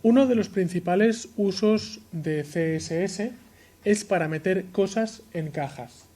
Uno de los principales usos de CSS es para meter cosas en cajas.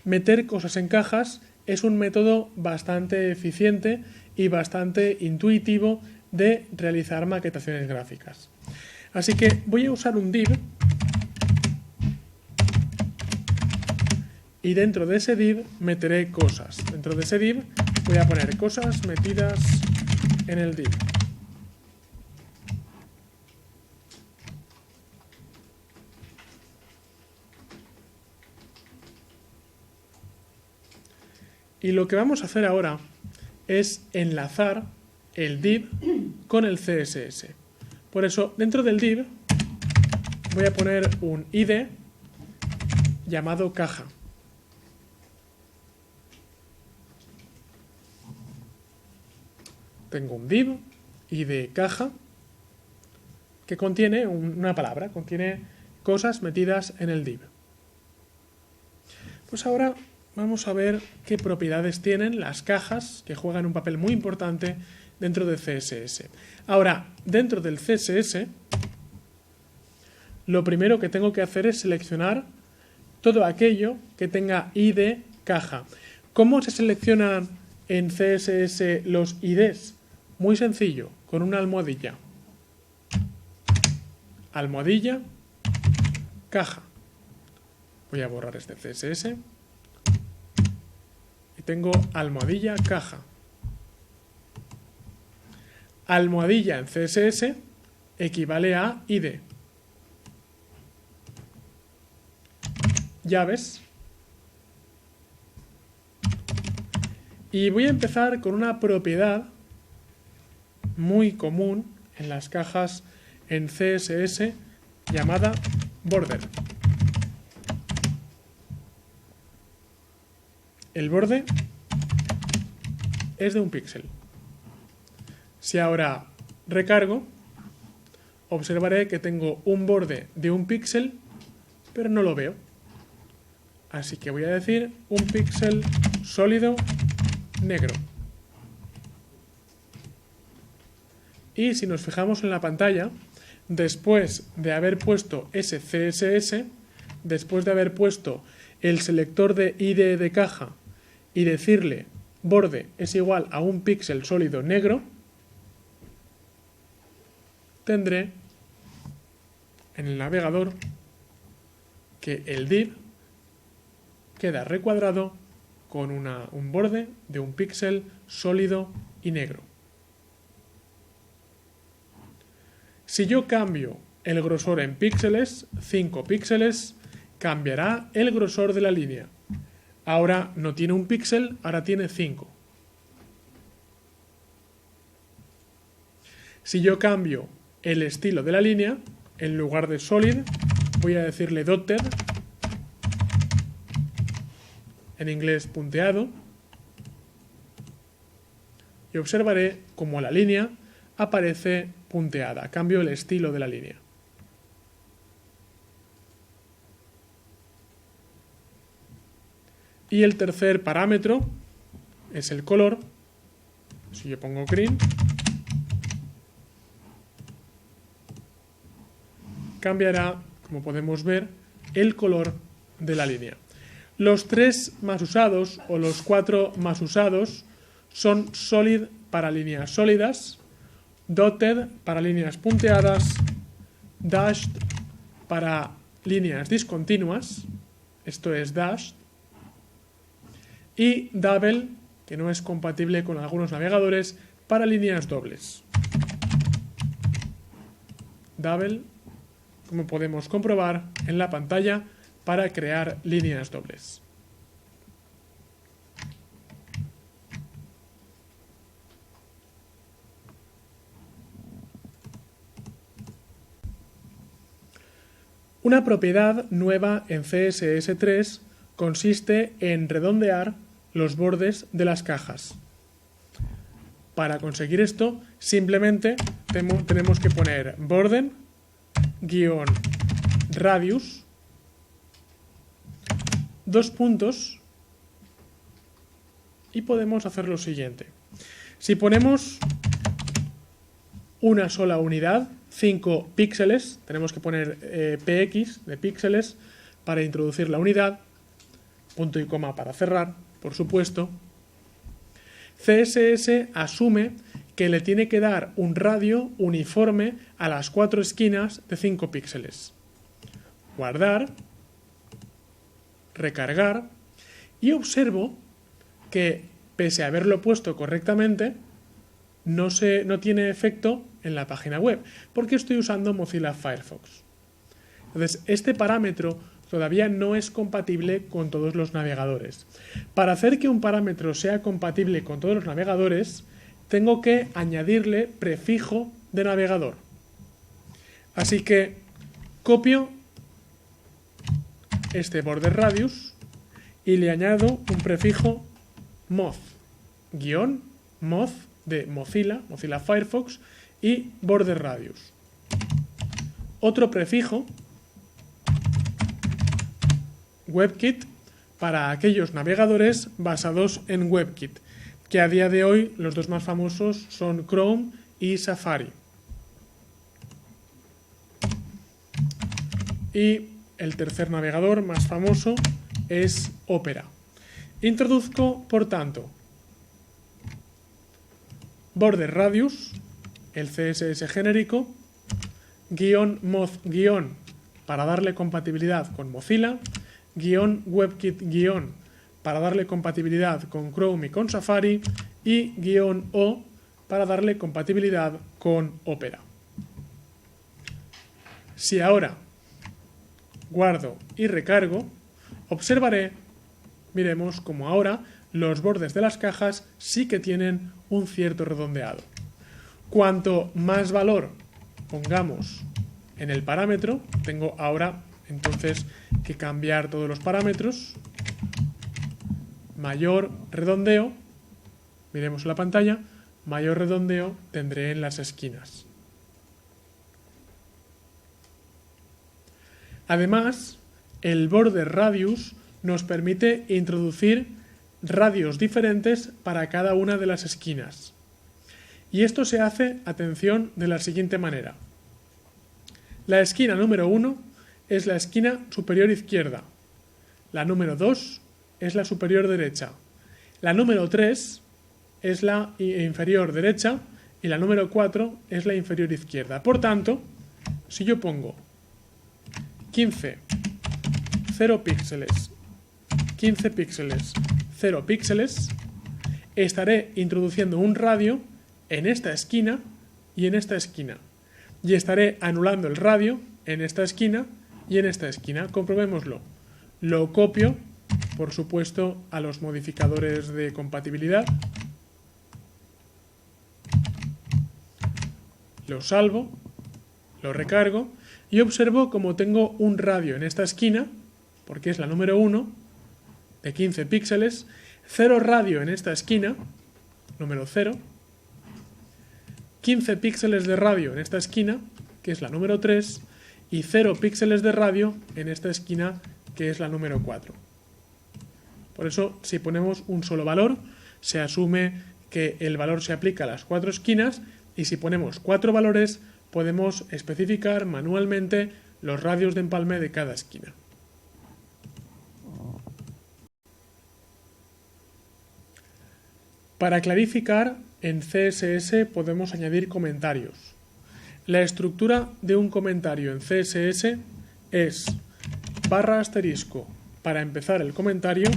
Meter cosas en cajas es un método bastante eficiente y bastante intuitivo de realizar maquetaciones gráficas. Así que voy a usar un div y dentro de ese div meteré cosas. Dentro de ese div voy a poner cosas metidas en el div. Y lo que vamos a hacer ahora es enlazar el div con el CSS. Por eso, dentro del div voy a poner un ID llamado caja. Tengo un div ID caja que contiene una palabra, contiene cosas metidas en el div. Pues ahora vamos a ver qué propiedades tienen las cajas, que juegan un papel muy importante dentro de CSS. Ahora, dentro del CSS, lo primero que tengo que hacer es seleccionar todo aquello que tenga ID caja. ¿Cómo se seleccionan en CSS los IDs? Muy sencillo, con una almohadilla. Almohadilla, caja. Voy a borrar este CSS. Y tengo almohadilla, caja. Almohadilla en CSS equivale a ID. Llaves. Y voy a empezar con una propiedad muy común en las cajas en CSS llamada border. El borde es de un píxel. Si ahora recargo, observaré que tengo un borde de un píxel, pero no lo veo. Así que voy a decir un píxel sólido negro. Y si nos fijamos en la pantalla, después de haber puesto ese CSS, después de haber puesto el selector de ID de caja y decirle borde es igual a un píxel sólido negro, tendré en el navegador que el div queda recuadrado con un borde de un píxel sólido y negro. Si yo cambio el grosor en píxeles, 5 píxeles, cambiará el grosor de la línea. Ahora no tiene un píxel, ahora tiene 5. Si yo cambio el estilo de la línea, en lugar de solid, voy a decirle dotted, en inglés punteado, y observaré cómo la línea aparece punteada. Cambio el estilo de la línea. Y el tercer parámetro es el color. Si yo pongo green, cambiará, como podemos ver, el color de la línea. Los 3 más usados o los 4 más usados son solid para líneas sólidas, dotted para líneas punteadas, dashed para líneas discontinuas, esto es dashed, y double, que no es compatible con algunos navegadores, para líneas dobles. Double, como podemos comprobar en la pantalla, para crear líneas dobles. Una propiedad nueva en CSS3 consiste en redondear los bordes de las cajas. Para conseguir esto, simplemente tenemos que poner borden-radius, 2 puntos, y podemos hacer lo siguiente. Si ponemos una sola unidad, 5 píxeles, tenemos que poner px de píxeles para introducir la unidad, punto y coma para cerrar, por supuesto. CSS asume que le tiene que dar un radio uniforme a las 4 esquinas de 5 píxeles. Guardar, recargar, y observo que, pese a haberlo puesto correctamente, no tiene efecto en la página web, porque estoy usando Mozilla Firefox. Entonces, este parámetro todavía no es compatible con todos los navegadores. Para hacer que un parámetro sea compatible con todos los navegadores, tengo que añadirle prefijo de navegador. Así que copio este border radius y le añado un prefijo moz, moz de Mozilla Firefox y border radius. Otro prefijo WebKit para aquellos navegadores basados en WebKit, que a día de hoy los dos más famosos son Chrome y Safari. Y el tercer navegador más famoso es Opera. Introduzco, por tanto, border radius, el CSS genérico, moz para darle compatibilidad con Mozilla, WebKit para darle compatibilidad con Chrome y con Safari, y -o para darle compatibilidad con Opera. Si ahora guardo y recargo, observaré, miremos como ahora los bordes de las cajas sí que tienen un cierto redondeado. Cuanto más valor pongamos en el parámetro, tengo ahora entonces que cambiar todos los parámetros, mayor redondeo, miremos la pantalla, mayor redondeo tendré en las esquinas. Además, el border radius nos permite introducir radios diferentes para cada una de las esquinas. Y esto se hace, atención, de la siguiente manera. La esquina número 1 es la esquina superior izquierda. La número 2 es la superior derecha. La número 3 es la inferior derecha y la número 4 es la inferior izquierda. Por tanto, si yo pongo 15, 0 píxeles, 15 píxeles, 0 píxeles, estaré introduciendo un radio en esta esquina y en esta esquina. Y estaré anulando el radio en esta esquina y en esta esquina. Comprobémoslo. Lo copio, por supuesto, a los modificadores de compatibilidad. Lo salvo, lo recargo y observo como tengo un radio en esta esquina, porque es la número 1, de 15 píxeles, 0 radio en esta esquina, número 0, 15 píxeles de radio en esta esquina, que es la número 3, y 0 píxeles de radio en esta esquina, que es la número 4. Por eso, si ponemos un solo valor, se asume que el valor se aplica a las 4 esquinas, y si ponemos 4 valores, podemos especificar manualmente los radios de empalme de cada esquina. Para clarificar, en CSS podemos añadir comentarios. La estructura de un comentario en CSS es barra asterisco para empezar el comentario,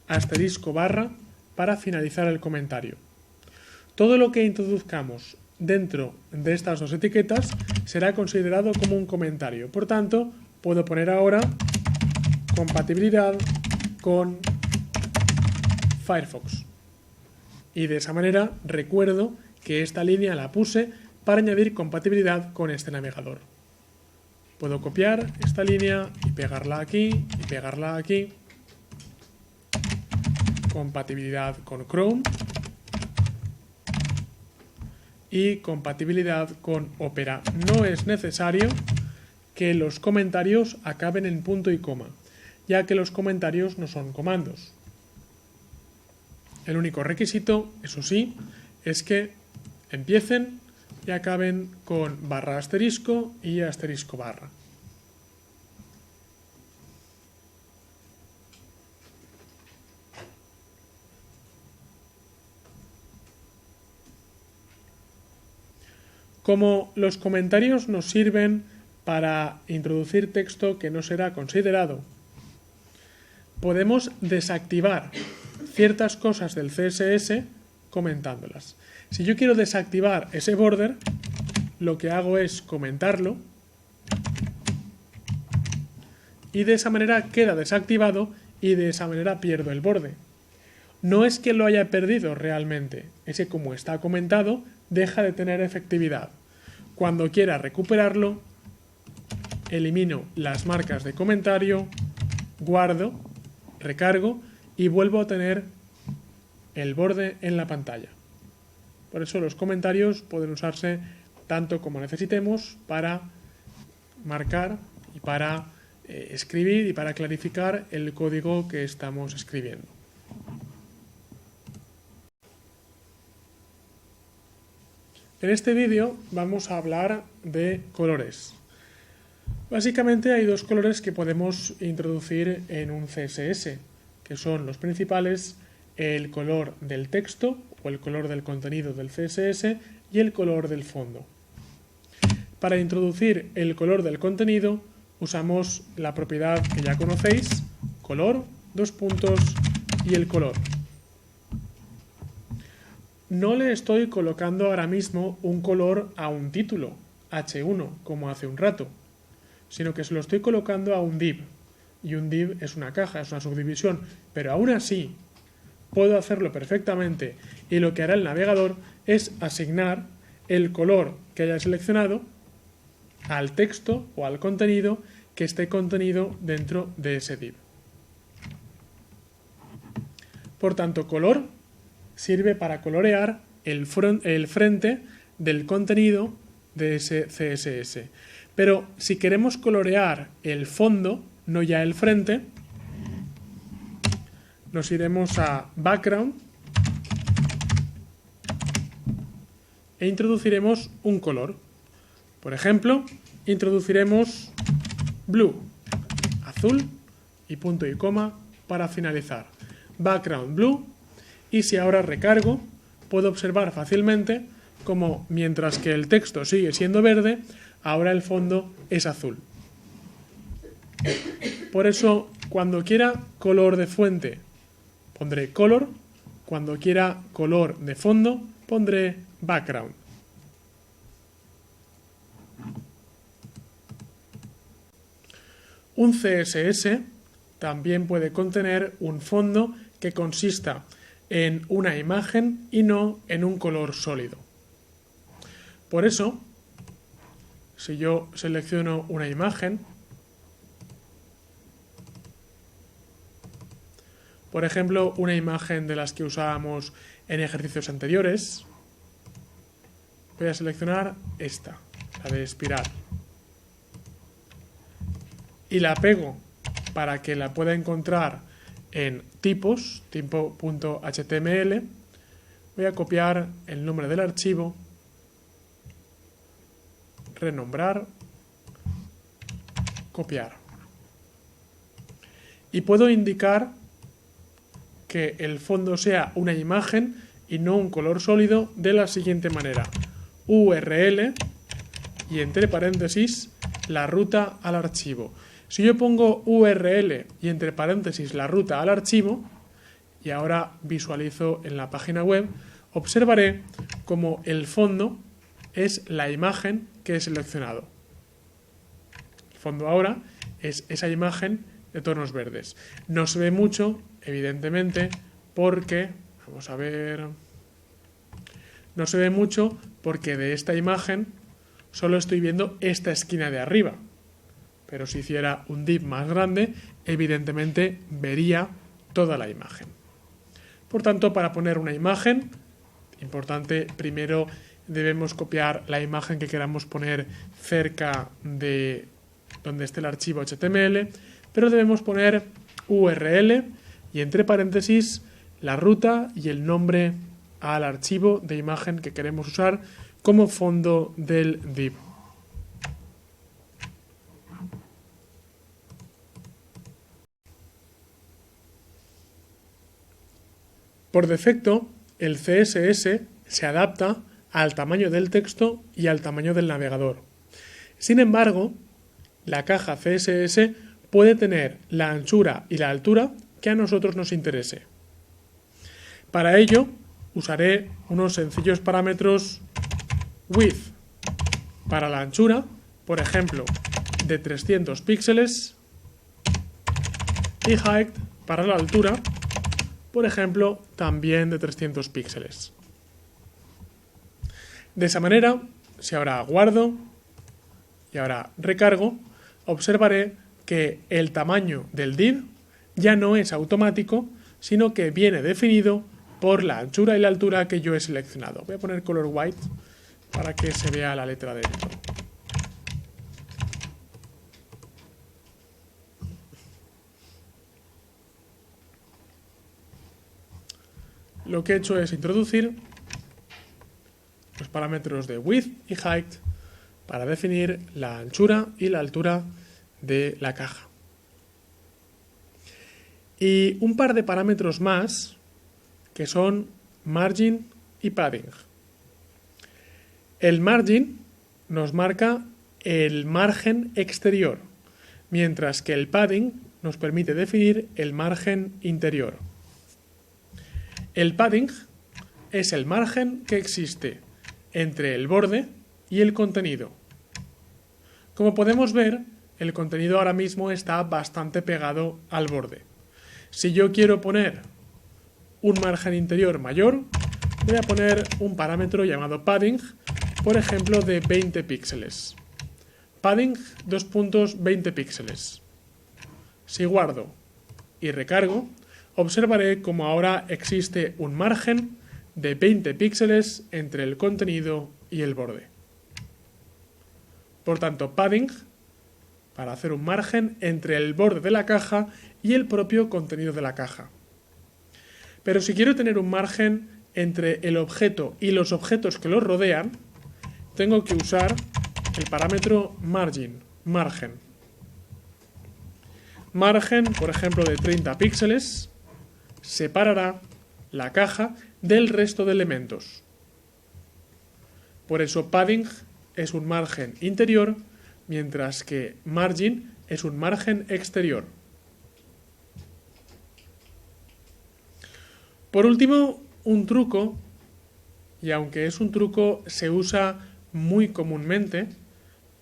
asterisco barra para finalizar el comentario. Todo lo que introduzcamos dentro de estas dos etiquetas será considerado como un comentario. Por tanto, puedo poner ahora compatibilidad con Firefox. Y de esa manera recuerdo que esta línea la puse para añadir compatibilidad con este navegador. Puedo copiar esta línea y pegarla aquí y pegarla aquí. Compatibilidad con Chrome y compatibilidad con Opera. No es necesario que los comentarios acaben en punto y coma, ya que los comentarios no son comandos. El único requisito, eso sí, es que empiecen y acaben con barra asterisco y asterisco barra. Como los comentarios nos sirven para introducir texto que no será considerado, podemos desactivar ciertas cosas del CSS comentándolas. Si yo quiero desactivar ese border, lo que hago es comentarlo y de esa manera queda desactivado y de esa manera pierdo el borde. No es que lo haya perdido realmente, es que como está comentado, deja de tener efectividad. Cuando quiera recuperarlo, elimino las marcas de comentario, guardo, recargo y vuelvo a tener el borde en la pantalla. Por eso los comentarios pueden usarse tanto como necesitemos para marcar y para escribir y para clarificar el código que estamos escribiendo. En este vídeo vamos a hablar de colores. Básicamente hay dos colores que podemos introducir en un CSS, que son los principales: el color del texto o el color del contenido del CSS y el color del fondo. Para introducir el color del contenido usamos la propiedad que ya conocéis, color, y el color. No le estoy colocando ahora mismo un color a un título, H1, como hace un rato, sino que se lo estoy colocando a un div. Y un div es una caja, es una subdivisión, pero aún así puedo hacerlo perfectamente y lo que hará el navegador es asignar el color que haya seleccionado al texto o al contenido que esté contenido dentro de ese div. Por tanto, color sirve para colorear el frente del contenido de ese CSS. Pero si queremos colorear el fondo, no ya el frente, nos iremos a Background e introduciremos un color. Por ejemplo, introduciremos Blue, azul y punto y coma para finalizar. Background Blue. Y si ahora recargo, puedo observar fácilmente como mientras que el texto sigue siendo verde, ahora el fondo es azul. Por eso, cuando quiera color de fuente, pondré color. Cuando quiera color de fondo, pondré background. Un CSS también puede contener un fondo que consista en una imagen y no en un color sólido. Por eso, si yo selecciono una imagen, por ejemplo, una imagen de las que usábamos en ejercicios anteriores, voy a seleccionar esta, la de espiral, y la pego para que la pueda encontrar en tipos, tipo.html. Voy a copiar el nombre del archivo, renombrar, copiar. Y puedo indicar que el fondo sea una imagen y no un color sólido de la siguiente manera: URL y entre paréntesis la ruta al archivo. Si yo pongo URL y entre paréntesis la ruta al archivo, y ahora visualizo en la página web, observaré como el fondo es la imagen que he seleccionado. El fondo ahora es esa imagen de tonos verdes. No se ve mucho, evidentemente, porque, vamos a ver, no se ve mucho porque de esta imagen solo estoy viendo esta esquina de arriba. Pero si hiciera un div más grande, evidentemente vería toda la imagen. Por tanto, para poner una imagen, importante, primero debemos copiar la imagen que queramos poner cerca de donde esté el archivo HTML, pero debemos poner URL y entre paréntesis la ruta y el nombre al archivo de imagen que queremos usar como fondo del div. Por defecto, el CSS se adapta al tamaño del texto y al tamaño del navegador. Sin embargo, la caja CSS puede tener la anchura y la altura que a nosotros nos interese. Para ello, usaré unos sencillos parámetros width para la anchura, por ejemplo, de 300 píxeles, y height para la altura, por ejemplo, también de 300 píxeles. De esa manera, si ahora guardo y ahora recargo, observaré que el tamaño del div ya no es automático, sino que viene definido por la anchura y la altura que yo he seleccionado. Voy a poner color white para que se vea la letra dentro. Lo que he hecho es introducir los parámetros de width y height para definir la anchura y la altura de la caja. Y un par de parámetros más que son margin y padding. El margin nos marca el margen exterior, mientras que el padding nos permite definir el margen interior. El padding es el margen que existe entre el borde y el contenido. Como podemos ver, el contenido ahora mismo está bastante pegado al borde. Si yo quiero poner un margen interior mayor, voy a poner un parámetro llamado padding, por ejemplo, de 20 píxeles. Padding, 20 píxeles. Si guardo y recargo, observaré como ahora existe un margen de 20 píxeles entre el contenido y el borde. Por tanto, padding para hacer un margen entre el borde de la caja y el propio contenido de la caja. Pero si quiero tener un margen entre el objeto y los objetos que lo rodean, tengo que usar el parámetro margin, margen. Margen, por ejemplo, de 30 píxeles, separará la caja del resto de elementos. Por eso padding es un margen interior, mientras que margin es un margen exterior. Por último, un truco, y aunque es un truco, se usa muy comúnmente,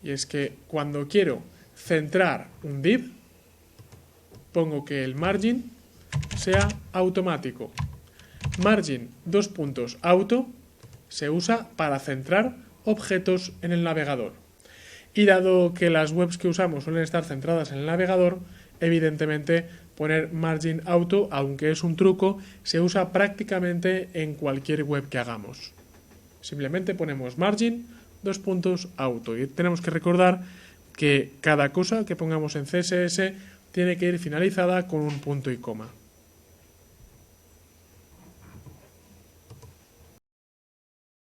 y es que cuando quiero centrar un div, pongo que el margin sea automático. Margin auto se usa para centrar objetos en el navegador. Y dado que las webs que usamos suelen estar centradas en el navegador, evidentemente poner margin auto, aunque es un truco, se usa prácticamente en cualquier web que hagamos. Simplemente ponemos margin auto y tenemos que recordar que cada cosa que pongamos en CSS tiene que ir finalizada con un punto y coma.